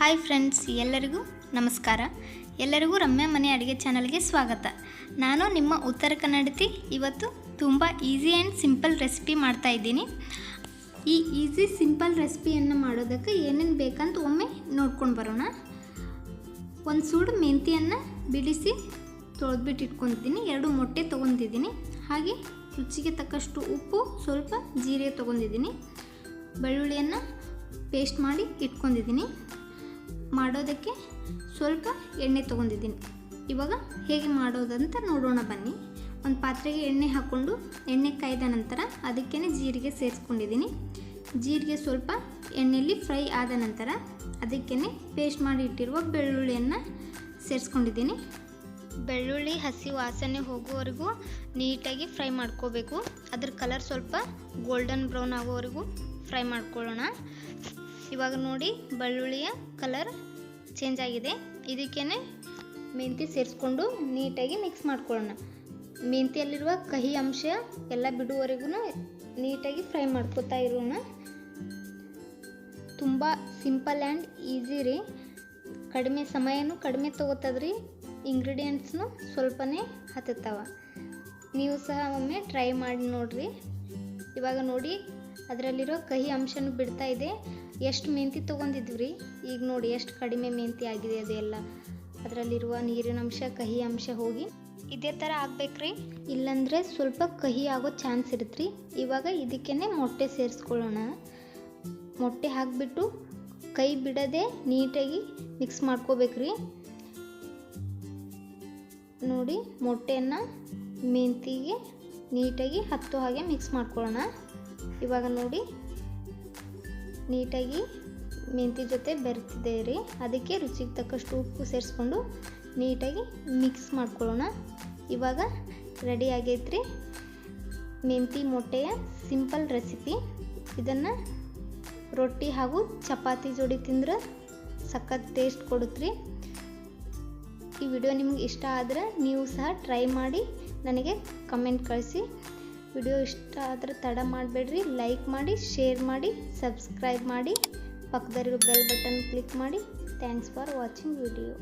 Hi friends, ಎಲ್ಲರಿಗೂ ನಮಸ್ಕಾರ. ಎಲ್ಲರಿಗೂ ರಮ್ಯಾ ಮನೆ ಅಡುಗೆ ಚಾನಲ್ಗೆ ಸ್ವಾಗತ. ನಾನು ನಿಮ್ಮ ಉತ್ತರ ಕನ್ನಡತಿ. ಇವತ್ತು ತುಂಬ ಈಸಿ ಆ್ಯಂಡ್ ಸಿಂಪಲ್ ರೆಸಿಪಿ ಮಾಡ್ತಾಯಿದ್ದೀನಿ. ಈ ಈಸಿ ಸಿಂಪಲ್ ರೆಸಿಪಿಯನ್ನು ಮಾಡೋದಕ್ಕೆ ಏನೇನು ಬೇಕಂತ ಒಮ್ಮೆ ನೋಡ್ಕೊಂಡು ಬರೋಣ. ಒಂದು ಸೂಡು ಮೆಂತಿಯನ್ನು ಬಿಡಿಸಿ ತೊಳೆದ್ಬಿಟ್ಟು ಇಟ್ಕೊತಿದ್ದೀನಿ. 2 ಮೊಟ್ಟೆ ತೊಗೊಂಡಿದ್ದೀನಿ. ಹಾಗೆ ರುಚಿಗೆ ತಕ್ಕಷ್ಟು ಉಪ್ಪು, ಸ್ವಲ್ಪ ಜೀರಿಗೆ ತೊಗೊಂಡಿದ್ದೀನಿ. ಬೆಳ್ಳುಳ್ಳಿಯನ್ನು ಪೇಸ್ಟ್ ಮಾಡಿ ಇಟ್ಕೊಂಡಿದ್ದೀನಿ. ಮಾಡೋದಕ್ಕೆ ಸ್ವಲ್ಪ ಎಣ್ಣೆ ತೊಗೊಂಡಿದ್ದೀನಿ. ಇವಾಗ ಹೇಗೆ ಮಾಡೋದಂತ ನೋಡೋಣ ಬನ್ನಿ. ಒಂದು ಪಾತ್ರೆಗೆ ಎಣ್ಣೆ ಹಾಕ್ಕೊಂಡು ಎಣ್ಣೆ ಕಾಯ್ದ ನಂತರ ಅದಕ್ಕೇ ಜೀರಿಗೆ ಸೇರಿಸ್ಕೊಂಡಿದ್ದೀನಿ. ಜೀರಿಗೆ ಸ್ವಲ್ಪ ಎಣ್ಣೆಯಲ್ಲಿ ಫ್ರೈ ಆದ ನಂತರ ಅದಕ್ಕೇ ಪೇಸ್ಟ್ ಮಾಡಿ ಇಟ್ಟಿರುವ ಬೆಳ್ಳುಳ್ಳಿಯನ್ನು ಸೇರಿಸ್ಕೊಂಡಿದ್ದೀನಿ. ಬೆಳ್ಳುಳ್ಳಿ ಹಸಿ ವಾಸನೆ ಹೋಗುವವರೆಗೂ ನೀಟಾಗಿ ಫ್ರೈ ಮಾಡ್ಕೋಬೇಕು. ಅದ್ರ ಕಲರ್ ಸ್ವಲ್ಪ ಗೋಲ್ಡನ್ ಬ್ರೌನ್ ಆಗೋವರೆಗೂ ಫ್ರೈ ಮಾಡ್ಕೊಳ್ಳೋಣ. ಇವಾಗ ನೋಡಿ, ಬೆಳ್ಳುಳ್ಳಿಯ ಕಲರ್ ಚೇಂಜ್ ಆಗಿದೆ. ಇದಕ್ಕೇ ಮೆಂತಿ ಸೇರಿಸ್ಕೊಂಡು ನೀಟಾಗಿ ಮಿಕ್ಸ್ ಮಾಡ್ಕೊಳ್ಳೋಣ. ಮೆಂತಿಯಲ್ಲಿರುವ ಕಹಿ ಅಂಶ ಎಲ್ಲ ಬಿಡುವವರೆಗೂ ನೀಟಾಗಿ ಫ್ರೈ ಮಾಡ್ಕೊತಾ ಇರೋಣ. ತುಂಬ ಸಿಂಪಲ್ ಆ್ಯಂಡ್ ಈಸಿ ರೀ. ಕಡಿಮೆ ಸಮಯನೂ ಕಡಿಮೆ ತೊಗೋತದ್ರಿ. ಇಂಗ್ರೀಡಿಯೆಂಟ್ಸ್ನು ಸ್ವಲ್ಪನೇ ಹತ್ತುತ್ತವ. ನೀವು ಸಹ ಒಮ್ಮೆ ಟ್ರೈ ಮಾಡಿ ನೋಡಿರಿ. ಇವಾಗ ನೋಡಿ, ಅದರಲ್ಲಿರೋ ಕಹಿ ಅಂಶನೂ ಬಿಡ್ತಾ ಇದೆ. ಎಷ್ಟು ಮೆಂತಿ ತೊಗೊಂಡಿದ್ವಿ, ಈಗ ನೋಡಿ ಎಷ್ಟು ಕಡಿಮೆ ಮೆಂತಿ ಆಗಿದೆ. ಅದೆಲ್ಲ ಅದರಲ್ಲಿರುವ ನೀರಿನ ಅಂಶ, ಕಹಿ ಅಂಶ ಹೋಗಿ ಇದೇ ಥರ ಆಗ್ಬೇಕ್ರಿ. ಇಲ್ಲಾಂದರೆ ಸ್ವಲ್ಪ ಕಹಿ ಆಗೋ ಚಾನ್ಸ್ ಇರುತ್ತೆ. ಇವಾಗ ಇದಕ್ಕೇ ಮೊಟ್ಟೆ ಸೇರಿಸ್ಕೊಳ್ಳೋಣ. ಮೊಟ್ಟೆ ಹಾಕಿಬಿಟ್ಟು ಕೈ ಬಿಡದೆ ನೀಟಾಗಿ ಮಿಕ್ಸ್ ಮಾಡ್ಕೋಬೇಕ್ರಿ. ನೋಡಿ, ಮೊಟ್ಟೆಯನ್ನು ಮೆಂತಿಗೆ ನೀಟಾಗಿ ಹತ್ತೋ ಹಾಗೆ ಮಿಕ್ಸ್ ಮಾಡ್ಕೊಳ್ಳೋಣ. ಇವಾಗ ನೋಡಿ, ನೀಟಾಗಿ ಮೆಂತಿ ಜೊತೆ ಬೆರೆತಿದೆ ರೀ. ಅದಕ್ಕೆ ರುಚಿಗೆ ತಕ್ಕಷ್ಟು ಉಪ್ಪು ಸೇರಿಸ್ಕೊಂಡು ನೀಟಾಗಿ ಮಿಕ್ಸ್ ಮಾಡ್ಕೊಳ್ಳೋಣ. ಇವಾಗ ರೆಡಿ ಆಗೈತ್ರಿ ಮೆಂತಿ ಮೊಟ್ಟೆಯ ಸಿಂಪಲ್ ರೆಸಿಪಿ. ಇದನ್ನು ರೊಟ್ಟಿ ಹಾಗೂ ಚಪಾತಿ ಜೋಡಿ ತಿಂದ್ರೆ ಸಖತ್ ಟೇಸ್ಟ್ ಕೊಡುತ್ತೆ. ಈ ವಿಡಿಯೋ ನಿಮ್ಗೆ ಇಷ್ಟ ಆದರೆ ನೀವು ಸಹ ಟ್ರೈ ಮಾಡಿ ನನಗೆ ಕಮೆಂಟ್ ಕಳಿಸಿ. ವಿಡಿಯೋ ಇಷ್ಟ ಆದರೆ ತಡ ಮಾಡಬೇಡ್ರಿ. ಲೈಕ್ ಮಾಡಿ, ಶೇರ್ ಮಾಡಿ, ಸಬ್ಸ್ಕ್ರೈಬ್ ಮಾಡಿ, ಪಕ್ಕದಲ್ಲಿರೋ ಬೆಲ್ ಬಟನ್ ಕ್ಲಿಕ್ ಮಾಡಿ. Thanks for watching video.